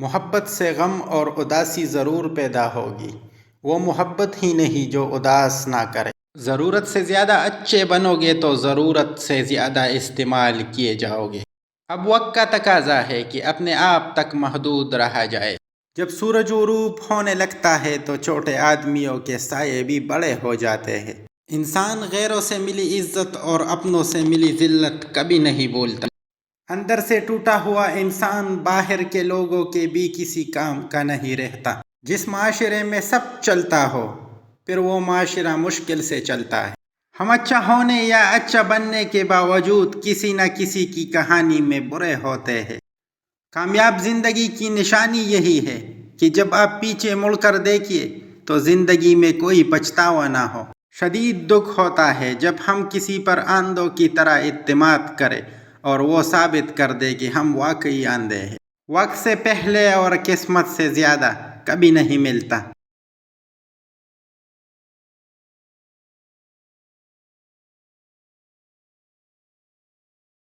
محبت سے غم اور اداسی ضرور پیدا ہوگی، وہ محبت ہی نہیں جو اداس نہ کرے۔ ضرورت سے زیادہ اچھے بنو گے تو ضرورت سے زیادہ استعمال کیے جاؤ گے۔ اب وقت کا تقاضا ہے کہ اپنے آپ تک محدود رہا جائے۔ جب سورج غروب ہونے لگتا ہے تو چھوٹے آدمیوں کے سائے بھی بڑے ہو جاتے ہیں۔ انسان غیروں سے ملی عزت اور اپنوں سے ملی ذلت کبھی نہیں بولتا۔ اندر سے ٹوٹا ہوا انسان باہر کے لوگوں کے بھی کسی کام کا نہیں رہتا۔ جس معاشرے میں سب چلتا ہو پھر وہ معاشرہ مشکل سے چلتا ہے۔ ہم اچھا ہونے یا اچھا بننے کے باوجود کسی نہ کسی کی کہانی میں برے ہوتے ہیں۔ کامیاب زندگی کی نشانی یہی ہے کہ جب آپ پیچھے مڑ کر دیکھیے تو زندگی میں کوئی پچھتاوا نہ ہو۔ شدید دکھ ہوتا ہے جب ہم کسی پر آندھوں کی طرح اعتماد کریں اور وہ ثابت کر دے کہ ہم واقعی اندھے ہیں۔ وقت سے پہلے اور قسمت سے زیادہ کبھی نہیں ملتا۔